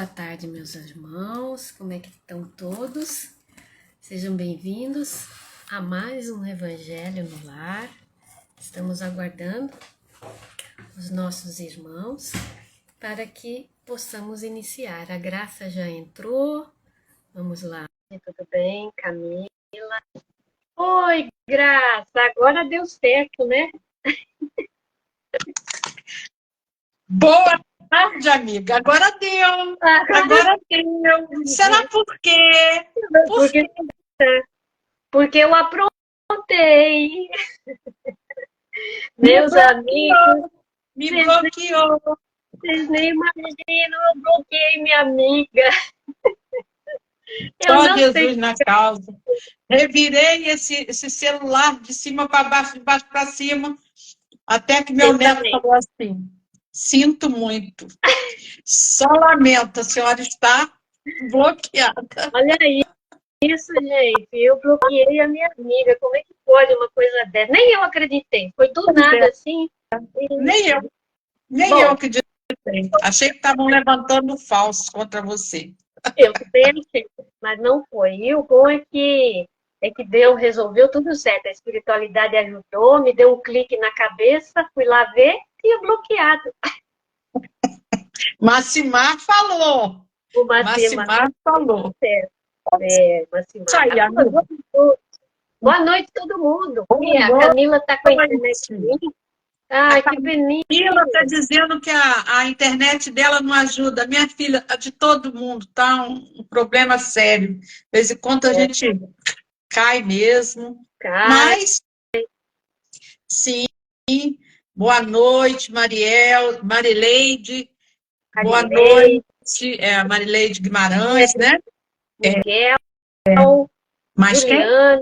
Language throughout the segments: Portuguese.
Boa tarde, meus irmãos. Como é que estão todos? Sejam bem-vindos a mais um Evangelho no Lar. Estamos aguardando os nossos irmãos para que possamos iniciar. A Graça já entrou. Vamos lá. Tudo bem, Camila? Oi, Graça. Agora deu certo, né? Boa tarde, amiga. Agora deu. Agora deu. Será por quê? Porque eu aprontei. Meus amigos. Me bloqueou. Vocês nem imaginam, eu bloqueei minha amiga. Só Jesus na causa. Revirei esse celular de cima para baixo, de baixo para cima, até que meu neto falou assim: sinto muito. Só lamento, a senhora está bloqueada. Olha isso, gente. Eu bloqueei a minha amiga. Como é que pode uma coisa dessa? Nem eu acreditei. Foi do nada assim. Nem eu acreditei. Achei que estavam levantando falsos contra você. Eu pensei, mas não foi. E o bom é que Deus resolveu tudo certo. A espiritualidade ajudou, me deu um clique na cabeça, fui lá ver e tinha bloqueado. Massimar falou. O Massimar falou. Massimar. Boa noite, todo mundo. A Camila está com a internet ruim. Ai, que bonito. Camila está dizendo que a internet dela não ajuda. Minha filha, a de todo mundo, tá um problema sério. De vez em quando a gente cai mesmo. Mas, sim. Boa noite, Marileide. Boa noite. A Marileide Guimarães, né? Miguel. Mas Juliana.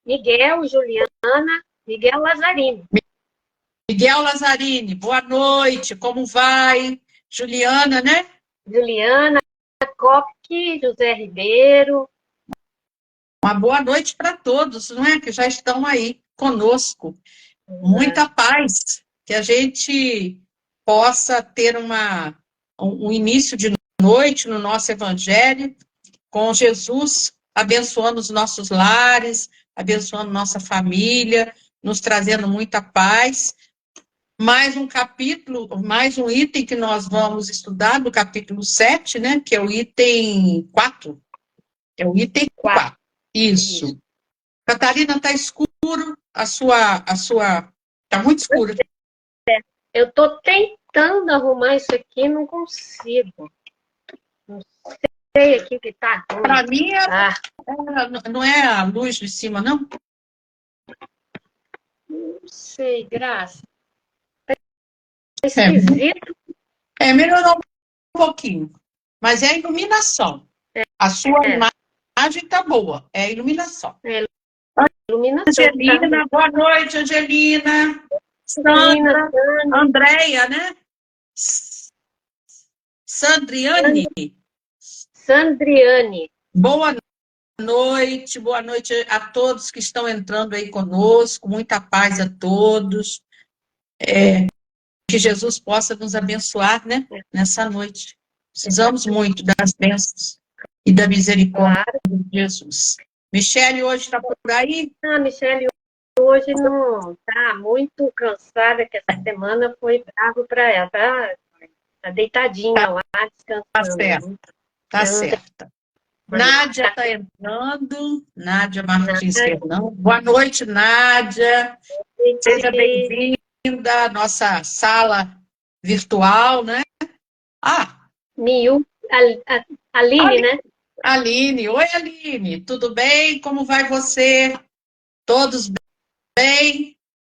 Miguel, Juliana. Miguel Lazzarini. Miguel Lazzarini, boa noite, como vai? Juliana, né? Juliana, Copque, José Ribeiro. Uma boa noite para todos, não é? Que já estão aí conosco. Muita paz, que a gente possa ter um início de noite no nosso Evangelho, com Jesus abençoando os nossos lares, abençoando nossa família, nos trazendo muita paz. Mais um capítulo, mais um item que nós vamos estudar, do capítulo 7, né? Que é o item 4. É o item 4. Isso. Catarina, está escuro, a sua está muito escuro. Eu estou tentando arrumar isso aqui, não consigo. Não sei aqui o que está. Para mim, não é a luz de cima, não? Não sei, Graça. Esquisito. Melhorou um pouquinho. Mas é a iluminação. A sua imagem está boa. É a iluminação. Iluminação. Angelina, boa noite, Angelina. Sandra, Andréia, né? Sandriane. Boa noite a todos que estão entrando aí conosco, muita paz a todos. Que Jesus possa nos abençoar, né? Nessa noite. Precisamos muito das bênçãos e da misericórdia de Jesus. Michele hoje está por aí? Michele hoje não está muito cansada, que essa semana foi bravo para ela. Tá deitadinha lá, descansando. Tá certa. Nádia está entrando. Nádia Martins Fernando. Boa noite, Nádia. Seja bem-vinda à nossa sala virtual, né? Aline, né? Aline. Oi, Aline. Tudo bem? Como vai você? Todos bem?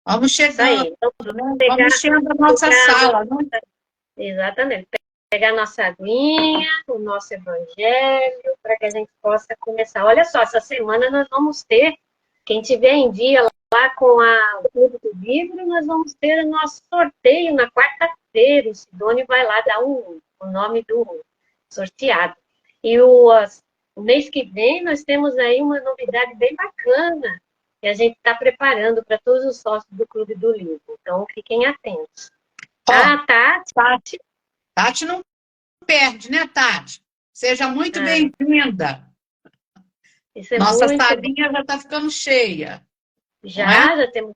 Vamos chegando, né? Vamos chegando à nossa sala, né? Exatamente. Pegar a nossa aguinha, o nosso evangelho, para que a gente possa começar. Olha só, essa semana nós vamos ter, quem tiver em dia lá com o Clube do Livro, nós vamos ter o nosso sorteio na quarta-feira. O Sidônio vai lá dar o nome do sorteado. E o mês que vem nós temos aí uma novidade bem bacana, que a gente está preparando para todos os sócios do Clube do Livro. Então, fiquem atentos. Tati não perde, né, Tati? Seja muito bem-vinda. Isso é Nossa muito bom. salinha já está ficando cheia, não é? Já temos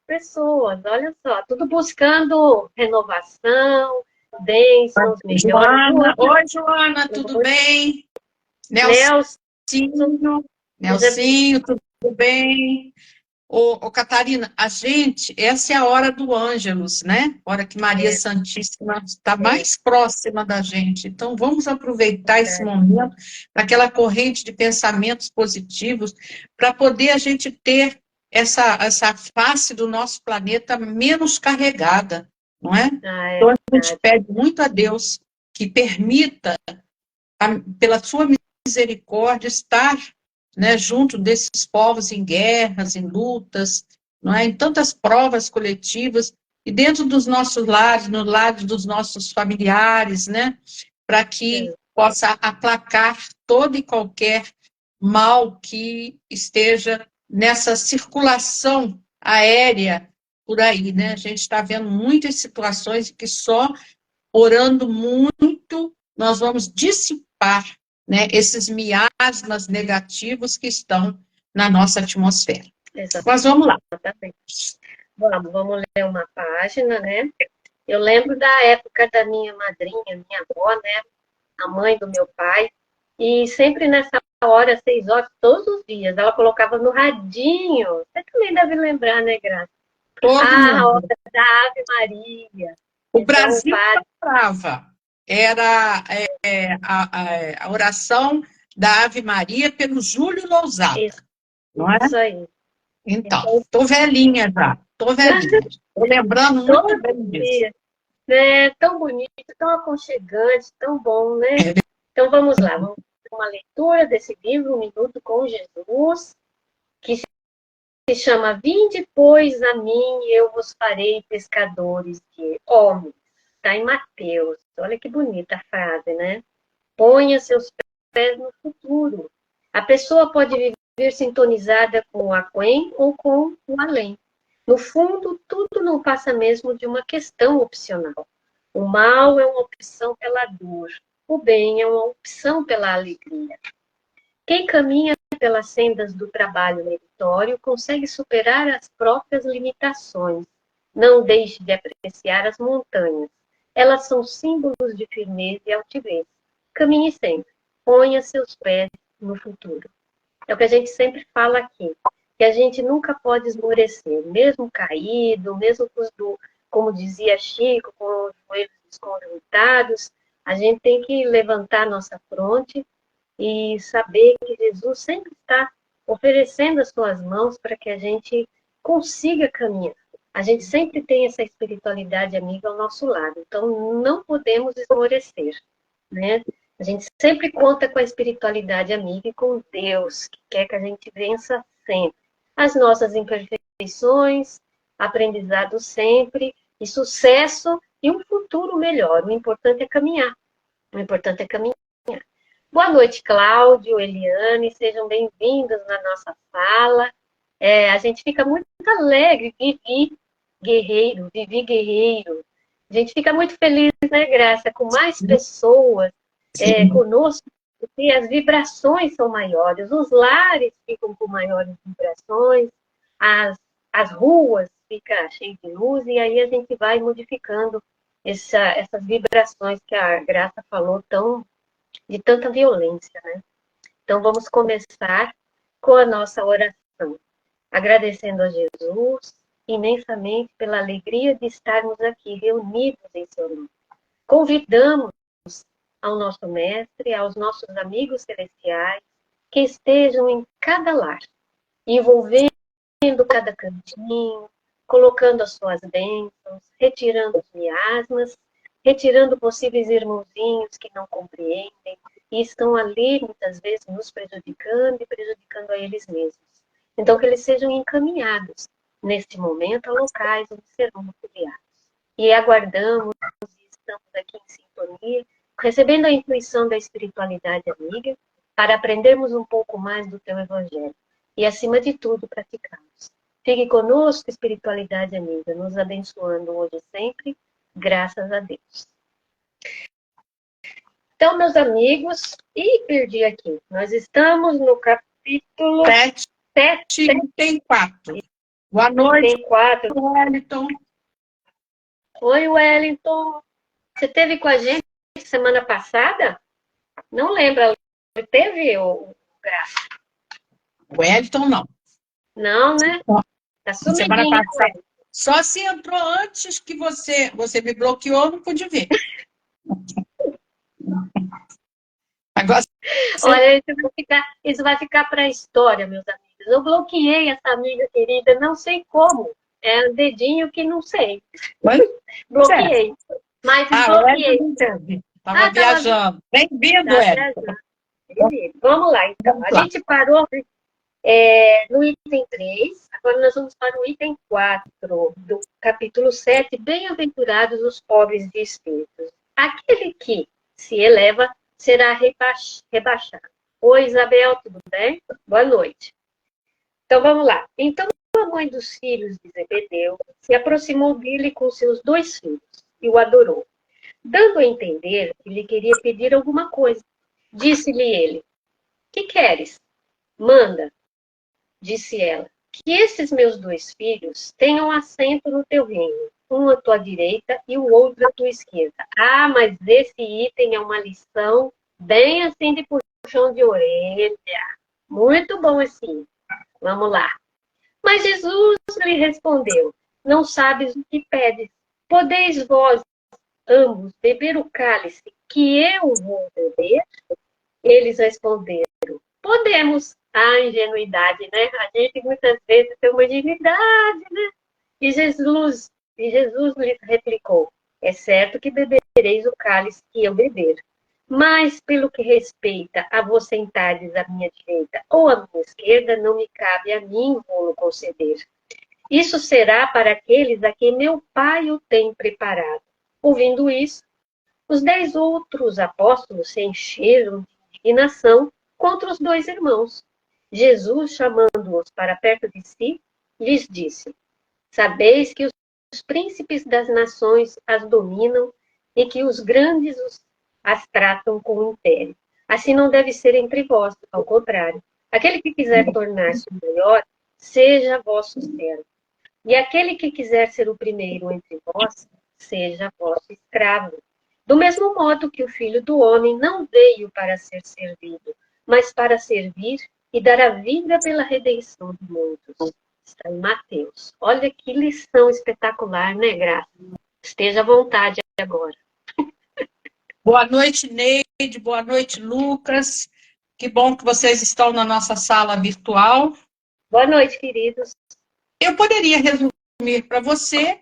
pessoas, olha só, tudo buscando renovação, bênçãos, melhora. Joana, oi, Joana, tudo bem? Nelson, Nelsinho, seja Nelsinho, tudo bem? Ô, Catarina, essa é a hora do Ângelus, né? Hora que Maria bem-vinda. Santíssima está mais próxima da gente. Então, vamos aproveitar esse momento para aquela corrente de pensamentos positivos, para poder a gente ter essa face do nosso planeta menos carregada, não é? É Então, a gente verdade. pede muito a Deus que permita, pela sua misericórdia, estar, né, junto desses povos em guerras, em lutas, não é, em tantas provas coletivas, e dentro dos nossos lares, no lado dos nossos familiares, né, para que possa aplacar todo e qualquer mal que esteja nessa circulação aérea por aí, né? A gente está vendo muitas situações que só orando muito nós vamos dissipar, né, esses miasmas negativos que estão na nossa atmosfera. Mas vamos lá. Exatamente. Vamos ler uma página, né? Eu lembro da época da minha madrinha, minha avó, né? A mãe do meu pai, e sempre nessa hora, 6 horas, todos os dias, ela colocava no radinho. Você também deve lembrar, né, Graça? Todo A mundo. hora da Ave Maria. O Então, o Brasil padre. falava, era a oração da Ave Maria pelo Júlio Lousada, não é? Isso aí. Então, Então, estou velhinha já, estou velhinha. Estou lembrando muito todo bem disso. dia, né? Tão bonito, tão aconchegante, tão bom, né? Então, vamos lá. Vamos fazer uma leitura desse livro, Um Minuto com Jesus, que se chama Vinde, pois, a mim, e eu vos farei pescadores de homens. Está em Mateus. Olha que bonita a frase, né? Ponha seus pés no futuro. A pessoa pode viver sintonizada com o aquém ou com o além. No fundo, tudo não passa mesmo de uma questão opcional. O mal é uma opção pela dor. O bem é uma opção pela alegria. Quem caminha pelas sendas do trabalho meritório consegue superar as próprias limitações. Não deixe de apreciar as montanhas. Elas são símbolos de firmeza e altivez. Caminhe sempre. Ponha seus pés no futuro. É o que a gente sempre fala aqui, que a gente nunca pode esmorecer, mesmo caído, mesmo como dizia Chico, com os joelhos desconjuntados, a gente tem que levantar nossa fronte e saber que Jesus sempre está oferecendo as suas mãos para que a gente consiga caminhar. A gente sempre tem essa espiritualidade amiga ao nosso lado, então não podemos esmorecer, né? A gente sempre conta com a espiritualidade amiga e com Deus, que quer que a gente vença sempre. As nossas imperfeições, aprendizado sempre, e sucesso e um futuro melhor. O importante é caminhar. O importante é caminhar. Boa noite, Cláudio, Eliane, sejam bem-vindos na nossa sala. A gente fica muito alegre, Vivi Guerreiro. A gente fica muito feliz, né, Graça, com mais pessoas conosco, porque as vibrações são maiores, os lares ficam com maiores vibrações, as ruas ficam cheias de luz, e aí a gente vai modificando essas vibrações que a Graça falou de tanta violência, né? Então vamos começar com a nossa oração, agradecendo a Jesus imensamente pela alegria de estarmos aqui reunidos em seu nome. Convidamos ao nosso mestre, aos nossos amigos celestiais, que estejam em cada lar, envolvendo cada cantinho, colocando as suas bênçãos, retirando os miasmas, retirando possíveis irmãozinhos que não compreendem e estão ali, muitas vezes, nos prejudicando e prejudicando a eles mesmos. Então, que eles sejam encaminhados, neste momento, a locais onde serão auxiliados. E aguardamos e estamos aqui em sintonia, recebendo a intuição da espiritualidade amiga, para aprendermos um pouco mais do teu evangelho e, acima de tudo, praticamos. Fique conosco, espiritualidade amiga, nos abençoando hoje e sempre, graças a Deus. Então, meus amigos, perdi aqui. Nós estamos no capítulo 7 7, e tem 4. Boa noite, tem 4. Wellington. Oi, Wellington. Você esteve com a gente semana passada? Não lembra? Teve o Graça? Wellington, não. Não, né? Tá Semana sumidinho, passada. Só se entrou antes que você me bloqueou, não pude ver. Agora, Olha, isso vai ficar para a história, meus amigos. Eu bloqueei essa amiga querida, não sei como. É um dedinho que não sei. Bloqueei. Mas o bloqueei. Wellington estava viajando. Bem-vindo, Tá Wellington. viajando. Vamos lá, então. Vamos A lá. gente parou no item 3, agora nós vamos para o item 4 do capítulo 7, Bem-aventurados os pobres de espíritos. Aquele que se eleva será rebaixado. Oi, Isabel, tudo bem? Boa noite. Então, vamos lá. Então, a mãe dos filhos de Zebedeu se aproximou dele com seus 2 filhos e o adorou, dando a entender que lhe queria pedir alguma coisa. Disse-lhe ele: que queres? Manda, disse ela, que esses meus 2 filhos tenham assento no teu reino, um à tua direita e o outro à tua esquerda. Ah, mas esse item é uma lição bem assim de puxão de orelha. Muito bom assim. Vamos lá. Mas Jesus lhe respondeu: não sabes o que pedes. Podeis vós ambos beber o cálice que eu vou beber? Eles responderam: podemos. A ingenuidade, né? A gente muitas vezes tem uma ingenuidade, né? E Jesus lhe replicou: é certo que bebereis o cálice que eu beber, mas pelo que respeita a vos sentares à minha direita ou à minha esquerda, não me cabe a mim vou conceder. Isso será para aqueles a quem meu Pai o tem preparado. Ouvindo isso, os 10 outros apóstolos se encheram de indignação contra os 2 irmãos. Jesus, chamando-os para perto de si, lhes disse: sabeis que os príncipes das nações as dominam e que os grandes as tratam com império. Assim não deve ser entre vós, ao contrário. Aquele que quiser tornar-se o maior, seja vosso servo. E aquele que quiser ser o primeiro entre vós, seja vosso escravo. Do mesmo modo que o Filho do Homem não veio para ser servido, mas para servir e dar a vida pela redenção de muitos. Está em Mateus. Olha que lição espetacular, né, Graça? Esteja à vontade agora. Boa noite, Neide. Boa noite, Lucas. Que bom que vocês estão na nossa sala virtual. Boa noite, queridos. Eu poderia resumir para você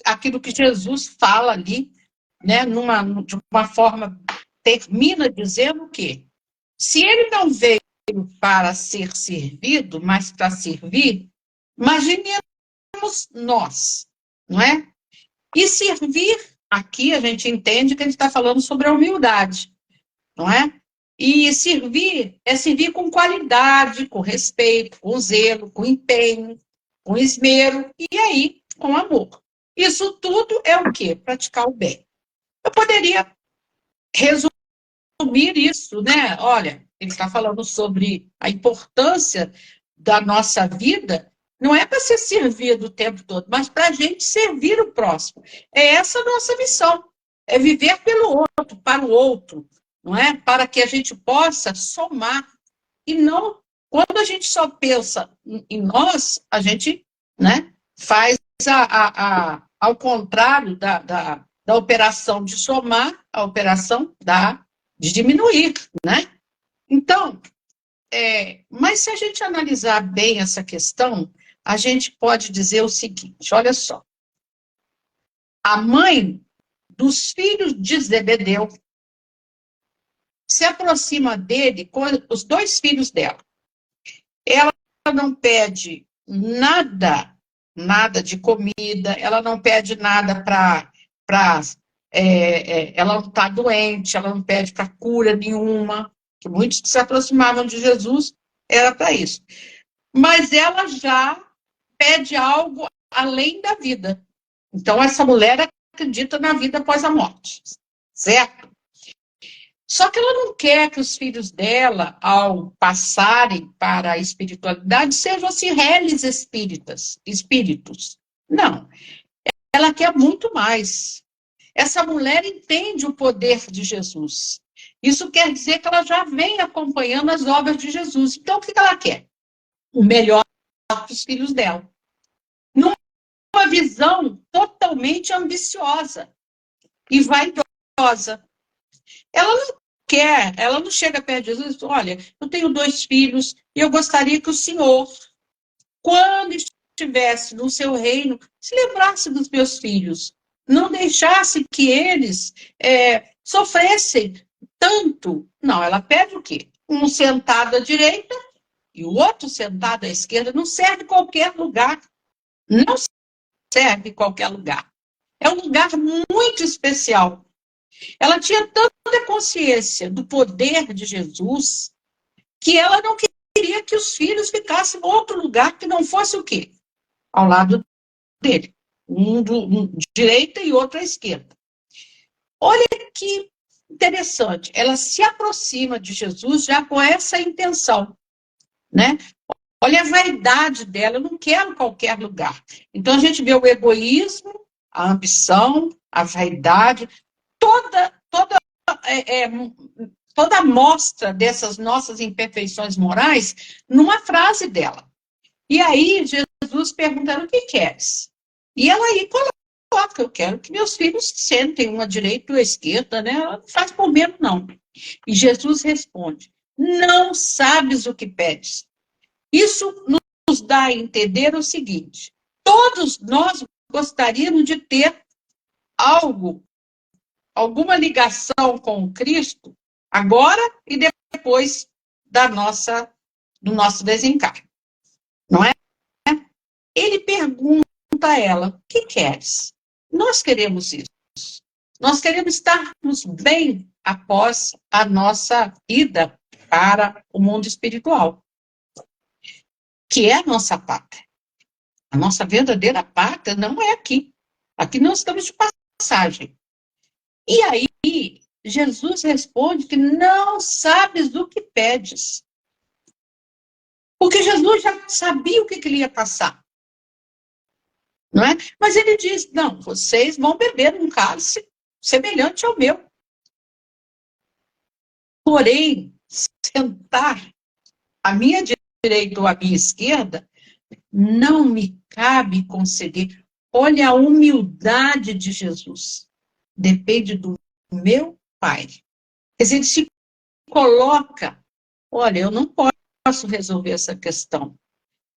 aquilo que Jesus fala ali, né, de uma forma, termina dizendo que se ele não veio para ser servido, mas para servir, imaginemos nós, não é? E servir, aqui a gente entende que ele está falando sobre a humildade, não é? E servir é servir com qualidade, com respeito, com zelo, com empenho, com esmero e aí com amor. Isso tudo é o quê? Praticar o bem. Eu poderia resumir isso, né? Olha, ele está falando sobre a importância da nossa vida, não é para ser servido o tempo todo, mas para a gente servir o próximo. É essa a nossa missão, é viver pelo outro, para o outro, não é? Para que a gente possa somar. E não, quando a gente só pensa em nós, a gente, né, faz ao contrário da operação de somar, a operação de diminuir, né? Então, mas se a gente analisar bem essa questão, a gente pode dizer o seguinte, olha só. A mãe dos filhos de Zebedeu se aproxima dele com os 2 filhos dela. Ela não pede nada de comida, ela não pede nada ela não está doente, ela não pede para cura nenhuma, que muitos que se aproximavam de Jesus era para isso. Mas ela já pede algo além da vida. Então, essa mulher acredita na vida após a morte, certo? Só que ela não quer que os filhos dela, ao passarem para a espiritualidade, sejam assim, reles espíritos. Não, ela quer muito mais. Essa mulher entende o poder de Jesus. Isso quer dizer que ela já vem acompanhando as obras de Jesus. Então, o que ela quer? O melhor para os filhos dela. Numa visão totalmente ambiciosa e vaidosa. Ela não quer, ela não chega perto de Jesus e diz, olha, eu tenho 2 filhos e eu gostaria que o Senhor, quando estivesse no seu reino, se lembrasse dos meus filhos. Não deixasse que eles sofressem tanto. Não, ela pede o quê? Um sentado à direita e o outro sentado à esquerda. Não serve qualquer lugar. Não serve em qualquer lugar. É um lugar muito especial. Ela tinha tanta consciência do poder de Jesus que ela não queria que os filhos ficassem em outro lugar que não fosse o quê? Ao lado dele. Um direita e outro à esquerda. Olha que interessante. Ela se aproxima de Jesus já com essa intenção, né? Olha a vaidade dela, eu não quero qualquer lugar. Então a gente vê o egoísmo, a ambição, a vaidade, toda a mostra dessas nossas imperfeições morais numa frase dela. E aí Jesus pergunta, o que queres? E ela aí coloca, eu quero que meus filhos sentem uma à direita ou à esquerda, né? Ela não faz por menos, não. E Jesus responde, não sabes o que pedes. Isso nos dá a entender o seguinte, todos nós gostaríamos de ter alguma ligação com Cristo, agora e depois do nosso desencarne, não é? Ele pergunta a ela, o que queres? Nós queremos isso. Nós queremos estarmos bem após a nossa ida para o mundo espiritual, que é a nossa pátria. A nossa verdadeira pátria não é aqui. Aqui nós estamos de passagem. E aí, Jesus responde que não sabes o que pedes. Porque Jesus já sabia o que ele ia passar. Não é? Mas ele diz, não, vocês vão beber um cálice semelhante ao meu. Porém, sentar à minha direita ou à minha esquerda, não me cabe conceder. Olha a humildade de Jesus. Depende do meu Pai. Quer dizer, ele se coloca, olha, eu não posso resolver essa questão,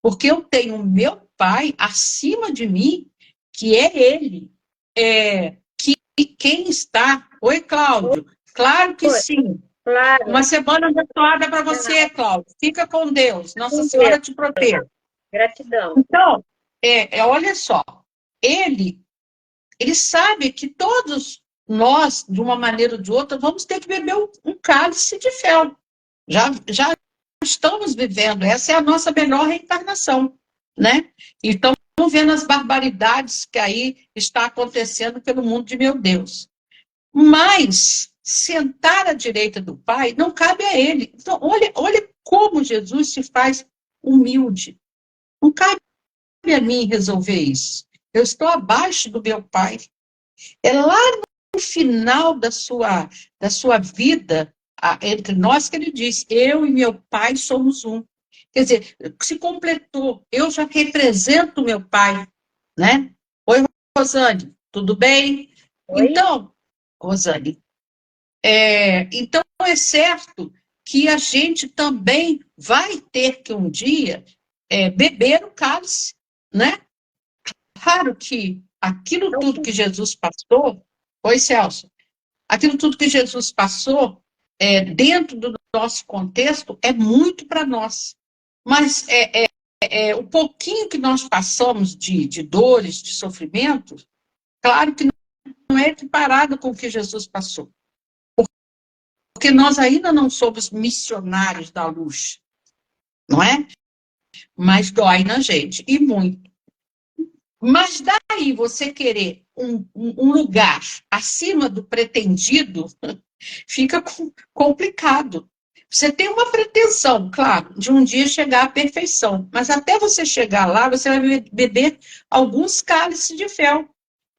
porque eu tenho o meu Pai acima de mim, que é Ele. Quem está... Oi, Cláudio. Claro que sim. Claro. Uma semana abençoada para você, Cláudio. Fica com Deus. Nossa Senhora te proteja. Gratidão. Então, olha só. Ele sabe que todos nós, de uma maneira ou de outra, vamos ter que beber um cálice de fel. Já estamos vivendo. Essa é a nossa melhor reencarnação, né? Então, estamos vendo as barbaridades que aí está acontecendo pelo mundo de meu Deus. Mas sentar à direita do Pai não cabe a ele. Então, olha como Jesus se faz humilde. Não cabe a mim resolver isso. Eu estou abaixo do meu Pai. É lá no final da sua vida, entre nós, que ele diz, eu e meu Pai somos um. Quer dizer, se completou. Eu já represento meu Pai, né? Oi, Rosane, tudo bem? Oi? Então, Rosane, então é certo que a gente também vai ter que um dia beber o cálice, né? Claro que aquilo tudo que Jesus passou, oi, Celso, aquilo tudo que Jesus passou dentro do nosso contexto é muito para nós. Mas o pouquinho que nós passamos de dores, de sofrimento, claro que não é equiparado com o que Jesus passou. Porque nós ainda não somos missionários da luz, não é? Mas dói na gente, e muito. Mas daí você querer um lugar acima do pretendido, Fica complicado. Você tem uma pretensão, claro, de um dia chegar à perfeição, mas até você chegar lá, você vai beber alguns cálices de fel,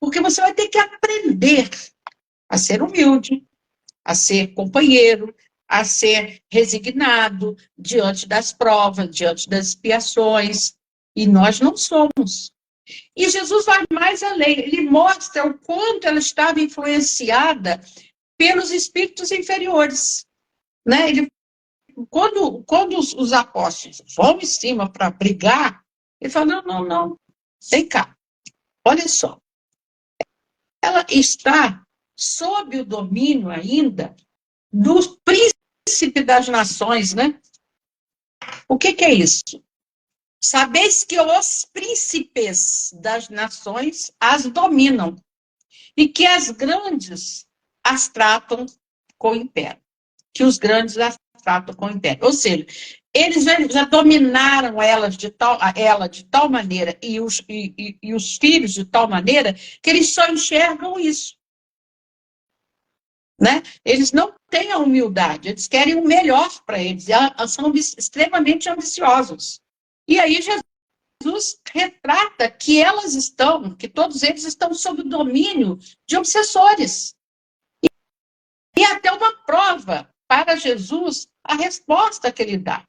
porque você vai ter que aprender a ser humilde, a ser companheiro, a ser resignado diante das provas, diante das expiações, e nós não somos. E Jesus vai mais além, ele mostra o quanto ela estava influenciada pelos espíritos inferiores, né? Quando os apóstolos vão em cima para brigar, ele fala, não, vem cá, olha só, ela está sob o domínio ainda do príncipe das nações, né? O que é isso? Sabeis que os príncipes das nações as dominam e que as grandes as tratam com império. Que os grandes as tratam com império. Ou seja, eles já dominaram ela de tal maneira e os filhos de tal maneira que eles só enxergam isso. Né? Eles não têm a humildade, eles querem o melhor para eles, são extremamente ambiciosos. E aí Jesus retrata que que todos eles estão sob o domínio de obsessores. E até uma prova para Jesus, a resposta que ele dá.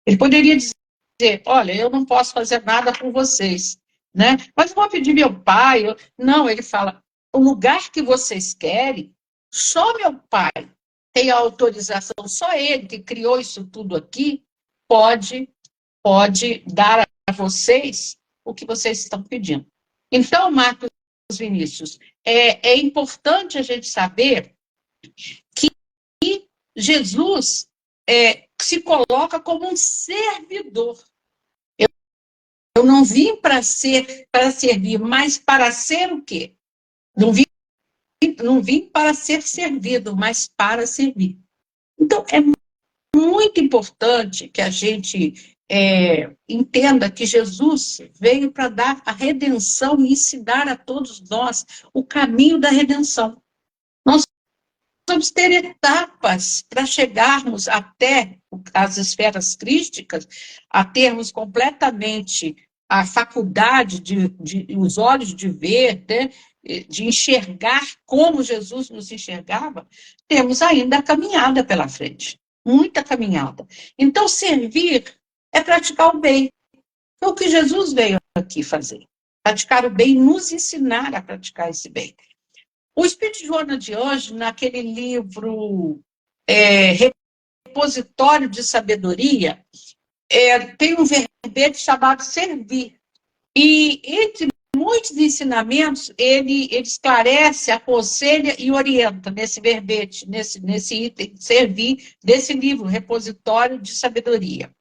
Ele poderia dizer, olha, eu não posso fazer nada com vocês, né? Mas vou pedir meu pai. Não, ele fala, o lugar que vocês querem, só meu pai tem a autorização, só ele que criou isso tudo aqui, pode dar a vocês o que vocês estão pedindo. Então, Marcos Vinícius, é importante a gente saber que Jesus se coloca como um servidor. Eu não vim para servir, mas para ser o quê? Não vim para ser servido, mas para servir. Então, é muito importante que a gente entenda que Jesus veio para dar a redenção e ensinar a todos nós o caminho da redenção. Nós vamos ter etapas para chegarmos até as esferas crísticas, a termos completamente a faculdade os olhos de ver, né, de enxergar como Jesus nos enxergava, temos ainda a caminhada pela frente, muita caminhada. Então, servir é praticar o bem. É o que Jesus veio aqui fazer. Praticar o bem, nos ensinar a praticar esse bem. O Espírito de Joana de Ângeles, naquele livro Repositório de Sabedoria, tem um verbete chamado servir. E entre muitos ensinamentos, ele esclarece, aconselha e orienta nesse verbete, nesse item, servir, desse livro, Repositório de Sabedoria.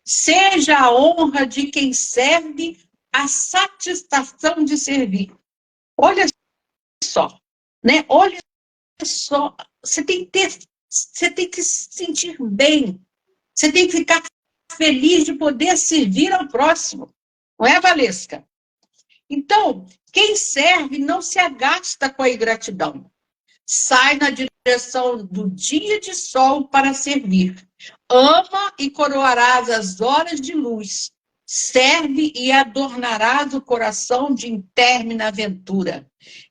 Seja a honra de quem serve a satisfação de servir. Olha só, né? Olha só, você tem que se sentir bem, você tem que ficar feliz de poder servir ao próximo, não é, Valesca? Então, quem serve não se agasta com a ingratidão, sai na direção do dia de sol para servir, ama e coroarás as horas de luz, serve e adornarás o coração de intermina aventura.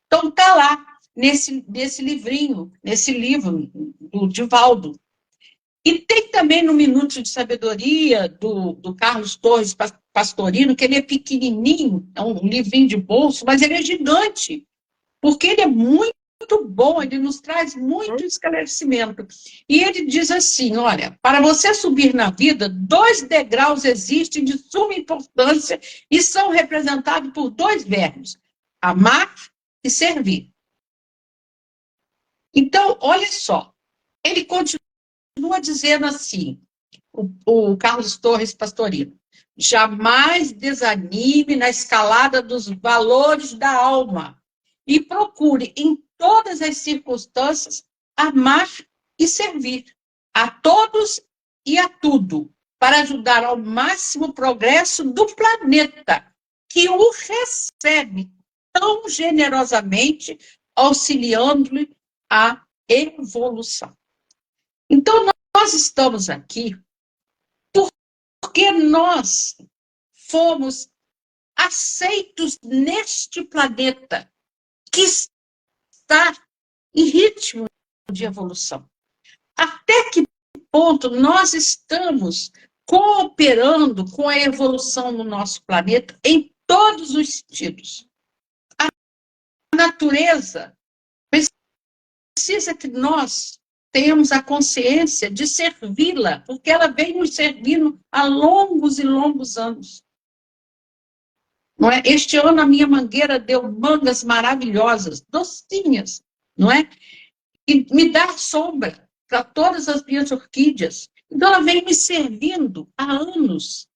Então, está lá, nesse livrinho, nesse livro do Divaldo. E tem também no Minuto de Sabedoria, do Carlos Torres Pastorino, que ele é pequenininho, é um livrinho de bolso, mas ele é gigante, porque ele é muito bom, ele nos traz muito esclarecimento. E ele diz assim, olha, para você subir na vida, 2 degraus existem de suma importância e são representados por 2 verbos, amar e servir. Então, olha só, ele continua dizendo assim, o Carlos Torres Pastorino, jamais desanime na escalada dos valores da alma e procure, em todas as circunstâncias, amar e servir a todos e a tudo, para ajudar ao máximo progresso do planeta, que o recebe tão generosamente, auxiliando-lhe a evolução. Então, nós estamos aqui porque nós fomos aceitos neste planeta que está em ritmo de evolução. Até que ponto nós estamos cooperando com a evolução no nosso planeta em todos os sentidos. A natureza precisa que nós tenhamos a consciência de servi-la, porque ela vem nos servindo há longos e longos anos. Não é? Este ano a minha mangueira deu mangas maravilhosas, docinhas, não é? E me dá sombra para todas as minhas orquídeas. Então ela vem me servindo há anos.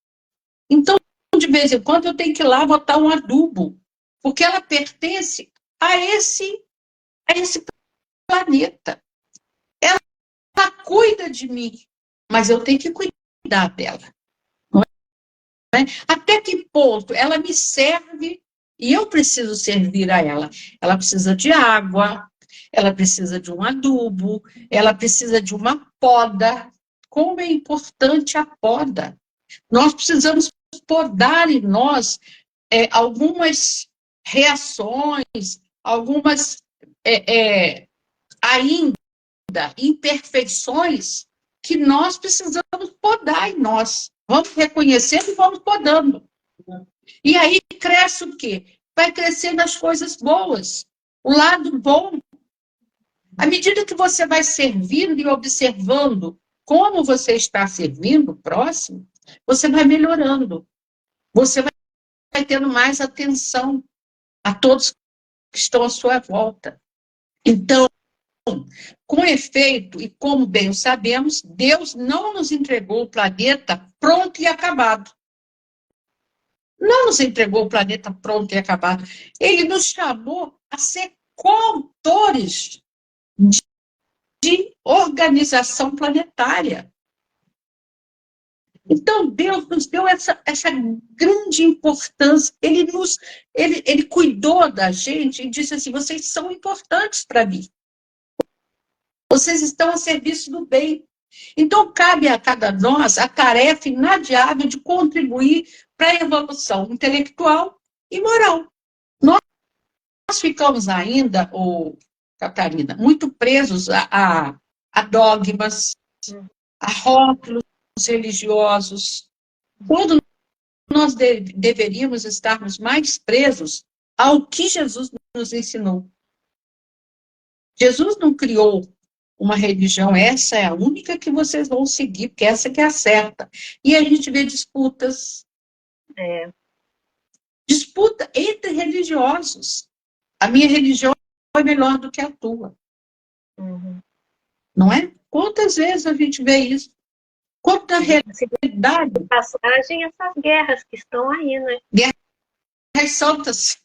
Então, de vez em quando, eu tenho que ir lá botar um adubo, porque ela pertence a esse planeta. Ela cuida de mim, mas eu tenho que cuidar dela. Não é? Até que ponto ela me serve e eu preciso servir a ela? Ela precisa de água, ela precisa de um adubo, ela precisa de uma poda. Como é importante a poda. Nós precisamos podar em nós algumas reações, algumas ainda imperfeições que nós precisamos podar em nós. Vamos reconhecendo e vamos podando. E aí cresce o quê? Vai crescendo as coisas boas, o lado bom. À medida que você vai servindo e observando como você está servindo o próximo, você vai melhorando. Você vai tendo mais atenção a todos que estão à sua volta. Então, com efeito, e como bem sabemos, Deus não nos entregou o planeta pronto e acabado. Não nos entregou o planeta pronto e acabado. Ele nos chamou a ser coautores de organização planetária. Então, Deus nos deu essa grande importância. Ele cuidou da gente e disse assim, vocês são importantes para mim. Vocês estão a serviço do bem. Então, cabe a cada nós a tarefa inadiável de contribuir para a evolução intelectual e moral. Nós ficamos ainda, Catarina, muito presos a dogmas, a rótulos religiosos, quando nós deveríamos estarmos mais presos ao que Jesus nos ensinou. Jesus não criou uma religião, essa é a única que vocês vão seguir, porque essa que é a certa. E a gente vê disputas. Disputa entre religiosos. A minha religião é melhor do que a tua. Não é? Quantas vezes a gente vê isso? Quanta realidade. Passagem essas guerras que estão aí, né? Guerras santas.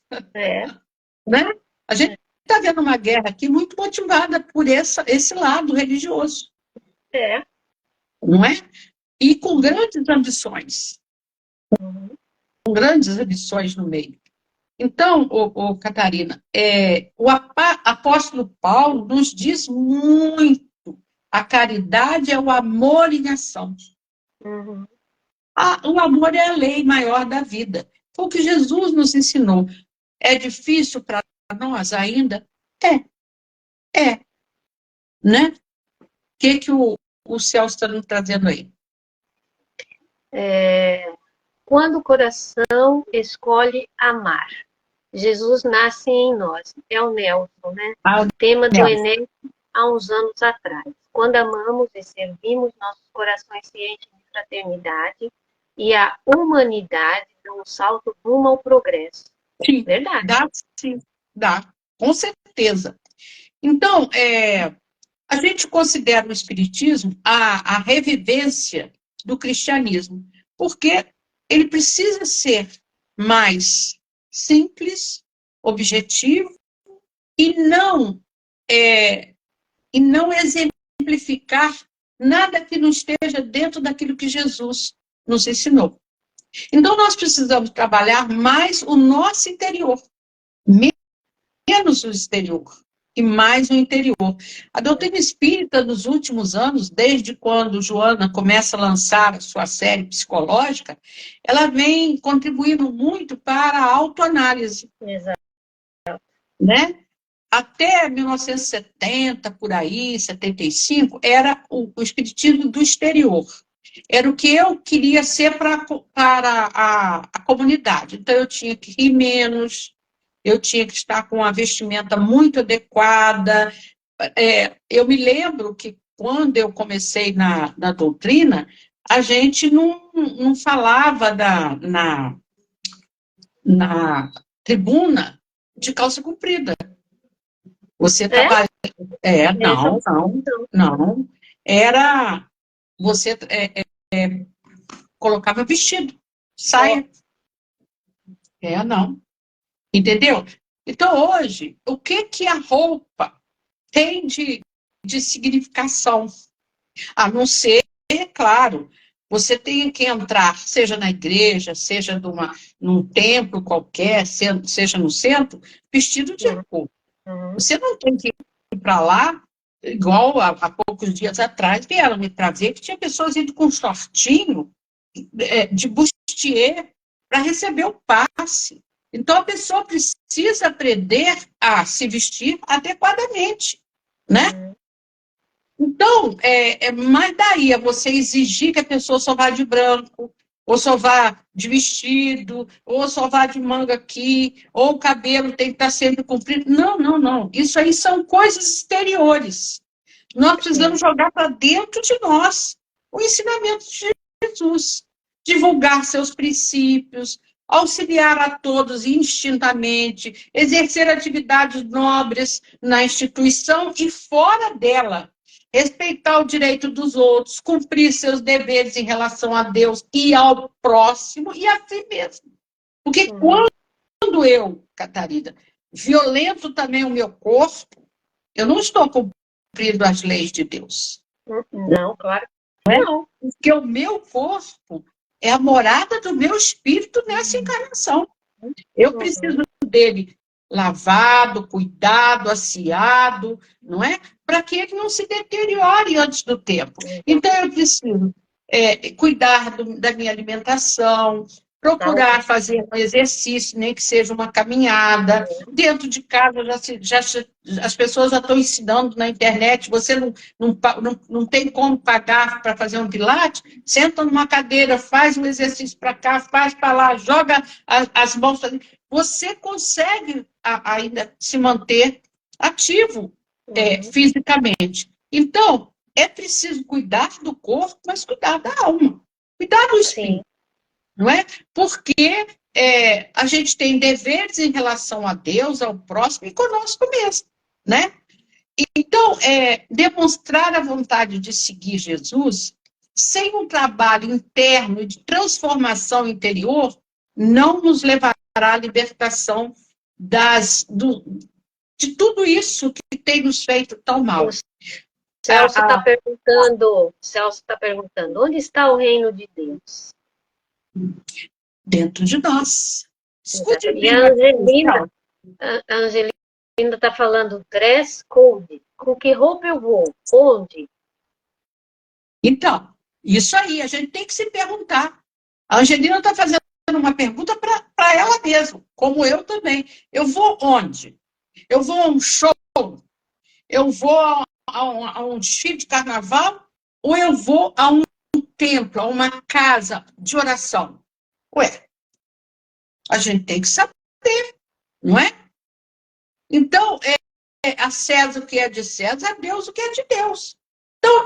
Né? A gente está vendo uma guerra aqui muito motivada por esse lado religioso. Não é? E com grandes ambições. Com grandes ambições no meio. Então, Catarina, o apóstolo Paulo nos diz muito. A caridade é o amor em ação. O amor é a lei maior da vida. Foi o que Jesus nos ensinou. É difícil para nós ainda? Né? O que o Celso está nos trazendo aí? Quando o coração escolhe amar. Jesus nasce em nós. É o Nelson, né? Tema do Enem há uns anos atrás. Quando amamos e servimos, nossos corações se enchem de fraternidade e a humanidade dá um salto rumo ao progresso. Sim, verdade. Dá, com certeza. Então, a gente considera o Espiritismo a revivência do cristianismo, porque ele precisa ser mais simples, objetivo, e não exemplificar nada que não esteja dentro daquilo que Jesus nos ensinou. Então, nós precisamos trabalhar mais o nosso interior, menos o exterior. e mais no interior. A doutrina espírita, nos últimos anos, desde quando Joana começa a lançar a sua série psicológica, ela vem contribuindo muito para a autoanálise. Exato. Né? Até 1970, por aí, 75, era o espiritismo do exterior. Era o que eu queria ser para a comunidade. Então, eu tinha que rir menos, eu tinha que estar com a vestimenta muito adequada. Eu me lembro que, quando eu comecei na doutrina, a gente não falava na tribuna de calça comprida. Você trabalha. Não, não, não. Era. Você colocava vestido, saia. Não. Entendeu? Então, hoje, o que a roupa tem de significação? A não ser, é claro, você tem que entrar, seja na igreja, seja num templo qualquer, seja no centro, vestido de roupa. Você não tem que ir para lá, igual há poucos dias atrás, vieram me trazer que tinha pessoas indo com shortinho de bustier para receber o passe. Então, a pessoa precisa aprender a se vestir adequadamente, né? Então, mas daí a você exigir que a pessoa só vá de branco, ou só vá de vestido, ou só vá de manga aqui, ou o cabelo tem que estar sempre comprido. Não, não, não. Isso aí são coisas exteriores. Nós precisamos jogar para dentro de nós o ensinamento de Jesus, divulgar seus princípios, auxiliar a todos indistintamente, exercer atividades nobres na instituição e fora dela, respeitar o direito dos outros, cumprir seus deveres em relação a Deus e ao próximo e a si mesmo. Porque quando eu, Catarina, violento também o meu corpo, eu não estou cumprindo as leis de Deus. Não, claro que não. Porque o meu corpo é a morada do meu espírito nessa encarnação. Eu preciso dele lavado, cuidado, aciado, não é? Para que ele não se deteriore antes do tempo. Então, eu preciso cuidar da minha alimentação, procurar fazer um exercício, nem que seja uma caminhada. Dentro de casa, as pessoas já estão ensinando na internet, você não tem como pagar para fazer um pilates, senta numa cadeira, faz um exercício para cá, faz para lá, joga as mãos. Você consegue ainda se manter ativo fisicamente. Então, é preciso cuidar do corpo, mas cuidar da alma, cuidar do espírito. Sim. Não é? Porque a gente tem deveres em relação a Deus, ao próximo e conosco mesmo, né? Então, demonstrar a vontade de seguir Jesus sem um trabalho interno de transformação interior não nos levará à libertação de tudo isso que tem nos feito tão mal. Celso está perguntando, onde está o reino de Deus? Dentro de nós. Escute bem. E a Angelina está falando dress code. Com que roupa eu vou? Onde? Então, isso aí, a gente tem que se perguntar. A Angelina está fazendo uma pergunta para ela mesma, como eu também. Eu vou onde? Eu vou a um show? Eu vou a um desfile de carnaval? Ou eu vou a um templo, a uma casa de oração? Ué, a gente tem que saber, não é? Então, a César o que é de César, a Deus o que é de Deus. Então,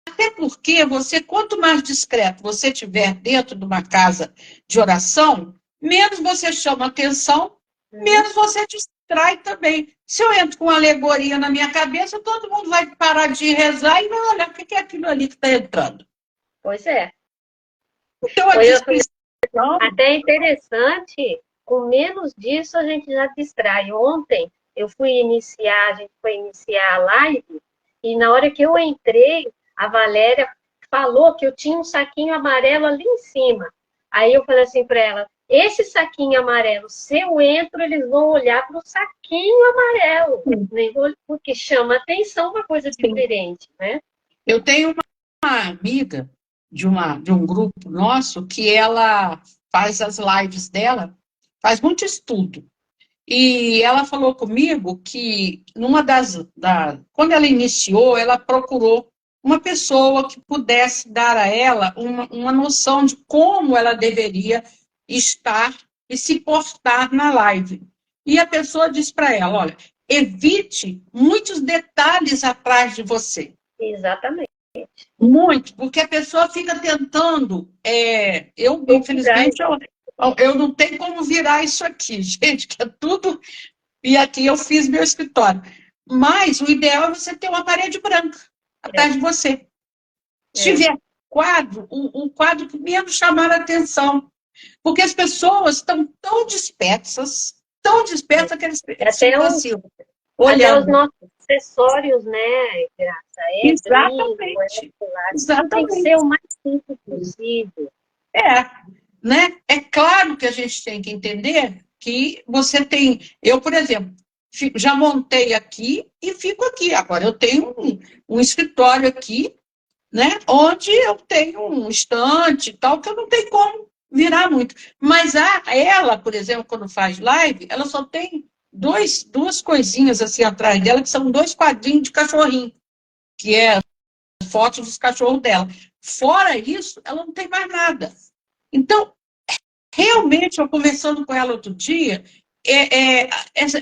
até porque quanto mais discreto você estiver dentro de uma casa de oração, menos você chama atenção, menos você distrai também. Se eu entro com uma alegoria na minha cabeça, todo mundo vai parar de rezar e vai olhar o que é aquilo ali que está entrando. Pois é. Então, até interessante, com menos disso a gente já distrai. Ontem a gente foi iniciar a live, e na hora que eu entrei, a Valéria falou que eu tinha um saquinho amarelo ali em cima. Aí eu falei assim para ela, esse saquinho amarelo, se eu entro, eles vão olhar para o saquinho amarelo, né? Porque chama atenção uma coisa diferente, né? Eu tenho uma amiga de um grupo nosso que ela faz as lives dela, faz muito estudo. E ela falou comigo que quando ela iniciou, ela procurou uma pessoa que pudesse dar a ela uma noção de como ela deveria estar e se portar na live. E a pessoa disse para ela, olha, evite muitos detalhes atrás de você. Exatamente. Muito, porque a pessoa fica tentando. Infelizmente, eu não tenho como virar isso aqui, gente, que é tudo. E aqui eu fiz meu escritório. Mas o ideal é você ter uma parede branca atrás de você. Se tiver quadro, um quadro que menos chamar a atenção. Porque as pessoas estão tão dispersas que eles ficam assim, até os olhando. nossos acessórios, né, Graça? Exatamente. Tudo tem que ser o mais simples possível. Né? É claro que a gente tem que entender que você tem... Eu, por exemplo, já montei aqui e fico aqui. Agora, eu tenho um escritório aqui, né, onde eu tenho um estante e tal, que eu não tenho como virar muito. Mas ela, por exemplo, quando faz live, ela só tem duas coisinhas assim atrás dela, que são 2 quadrinhos de cachorrinho, que é fotos dos cachorros dela. Fora isso, ela não tem mais nada. Então, realmente, eu conversando com ela outro dia,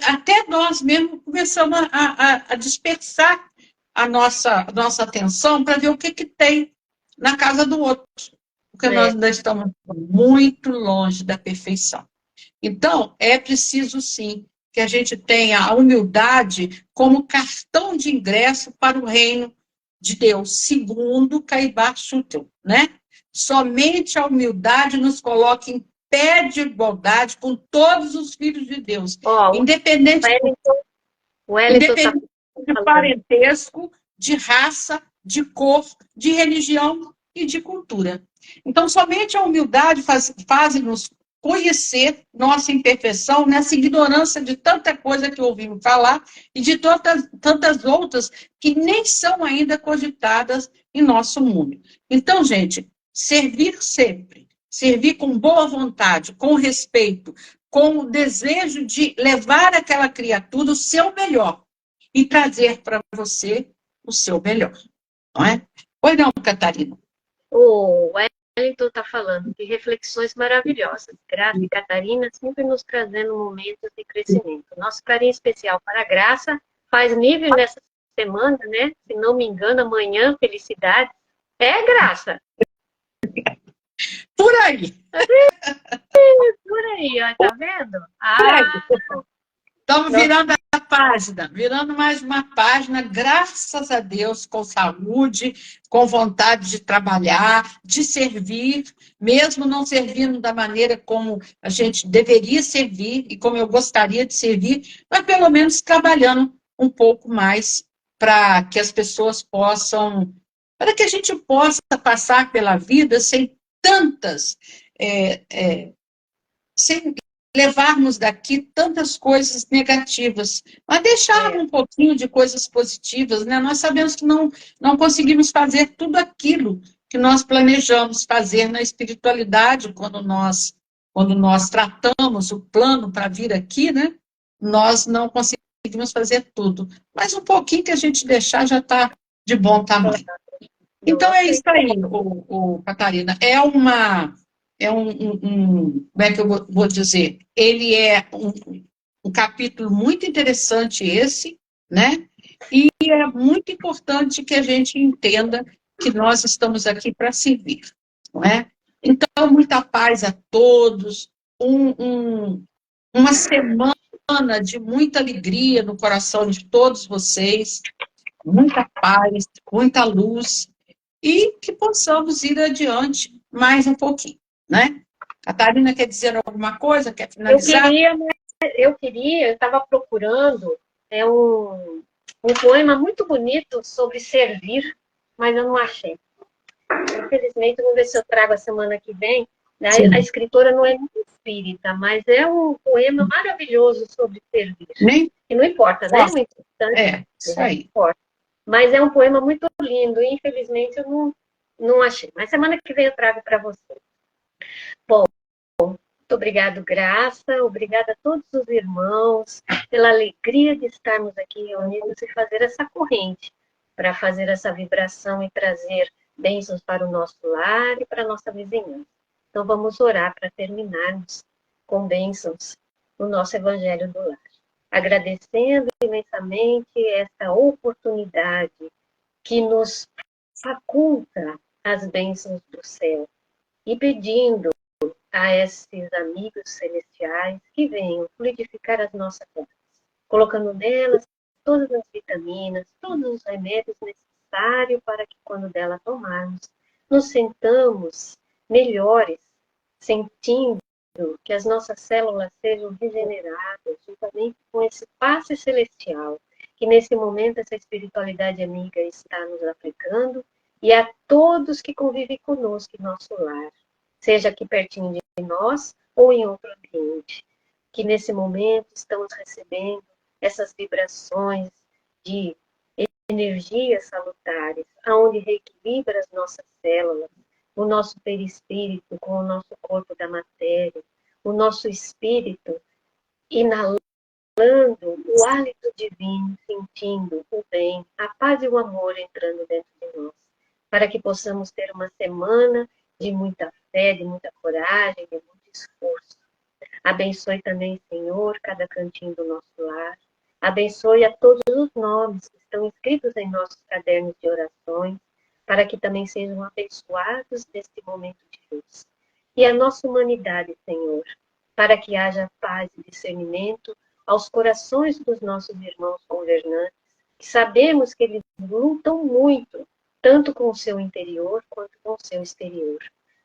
até nós mesmos começamos a dispersar a nossa atenção para ver o que tem na casa do outro, porque nós ainda estamos muito longe da perfeição. Então, é preciso, sim, que a gente tenha a humildade como cartão de ingresso para o reino de Deus, segundo Caibá Schutel, né? Somente a humildade nos coloca em pé de igualdade com todos os filhos de Deus, independente de parentesco, de raça, de cor, de religião e de cultura. Então, somente a humildade faz-nos conhecer nossa imperfeição nessa ignorância de tanta coisa que ouvimos falar e de tantas outras que nem são ainda cogitadas em nosso mundo. Então, gente, servir sempre, servir com boa vontade, com respeito, com o desejo de levar àquela criatura o seu melhor e trazer para você o seu melhor, não é? Pois não, Catarina? O Wellington está falando de reflexões maravilhosas. Graça e Catarina sempre nos trazendo momentos de crescimento. Nosso carinho especial para a Graça faz nível nessa semana, né? Se não me engano, amanhã, felicidade. É, Graça? Por aí. Por aí, ó, tá vendo? Estamos virando a página, virando mais uma página, graças a Deus, com saúde, com vontade de trabalhar, de servir, mesmo não servindo da maneira como a gente deveria servir e como eu gostaria de servir, mas pelo menos trabalhando um pouco mais para que as pessoas possam, para que a gente possa passar pela vida sem tantas, sem levarmos daqui tantas coisas negativas, mas deixar um pouquinho de coisas positivas, né? Nós sabemos que não conseguimos fazer tudo aquilo que nós planejamos fazer na espiritualidade quando nós tratamos o plano para vir aqui, né? Nós não conseguimos fazer tudo, mas um pouquinho que a gente deixar já está de bom tamanho. Então é isso aí, Catarina. Como é que eu vou dizer? Ele é um capítulo muito interessante esse, né? E é muito importante que a gente entenda que nós estamos aqui para servir, não é? Então, muita paz a todos, uma semana de muita alegria no coração de todos vocês, muita paz, muita luz, e que possamos ir adiante mais um pouquinho, né? Catarina quer dizer alguma coisa? Quer finalizar? Eu estava procurando um poema muito bonito sobre servir, mas eu não achei. Infelizmente, vou ver se eu trago a semana que vem. A escritora não é muito espírita, mas é um poema maravilhoso sobre servir. Nem E não importa, né? O importante isso aí. importa. Mas é um poema muito lindo e, infelizmente, eu não achei. Mas semana que vem eu trago para você. Bom, muito obrigado, Graça. Obrigada a todos os irmãos pela alegria de estarmos aqui reunidos e fazer essa corrente, para fazer essa vibração e trazer bênçãos para o nosso lar e para a nossa vizinhança. Então, vamos orar para terminarmos com bênçãos no nosso Evangelho do Lar. Agradecendo imensamente esta oportunidade que nos faculta as bênçãos do céu e pedindo a esses amigos celestiais que venham fluidificar as nossas vidas, colocando nelas todas as vitaminas, todos os remédios necessários para que, quando dela tomarmos, nos sentamos melhores, sentindo que as nossas células sejam regeneradas, juntamente com esse passe celestial, que nesse momento essa espiritualidade amiga está nos aplicando, e a todos que convivem conosco em nosso lar, seja aqui pertinho de nós ou em outro ambiente, que nesse momento estamos recebendo essas vibrações de energias salutares, aonde reequilibra as nossas células, o nosso perispírito com o nosso corpo da matéria, o nosso espírito inalando o hálito divino, sentindo o bem, a paz e o amor entrando dentro de nós, para que possamos ter uma semana de muita fé, de muita coragem, de muito esforço. Abençoe também, Senhor, cada cantinho do nosso lar. Abençoe a todos os nomes que estão escritos em nossos cadernos de orações, para que também sejam abençoados neste momento de luz. E a nossa humanidade, Senhor, para que haja paz e discernimento aos corações dos nossos irmãos governantes, que sabemos que eles lutam muito, tanto com o seu interior quanto com o seu exterior,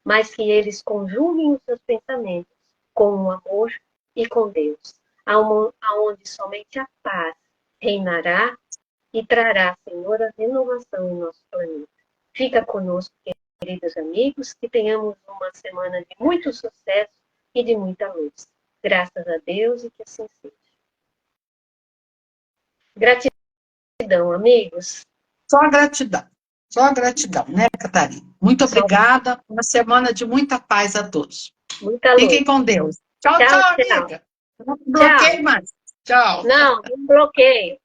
mas que eles conjuguem os seus pensamentos com o amor e com Deus, aonde somente a paz reinará e trará, Senhor, a renovação em nosso planeta. Fica conosco, queridos amigos, que tenhamos uma semana de muito sucesso e de muita luz. Graças a Deus e que assim seja. Gratidão, amigos. Só gratidão, né, Catarina? Muito obrigada. Uma semana de muita paz a todos. Muita luz. Fiquem com Deus. Tchau, amiga. Não bloqueie mais. Tchau. Não bloqueio.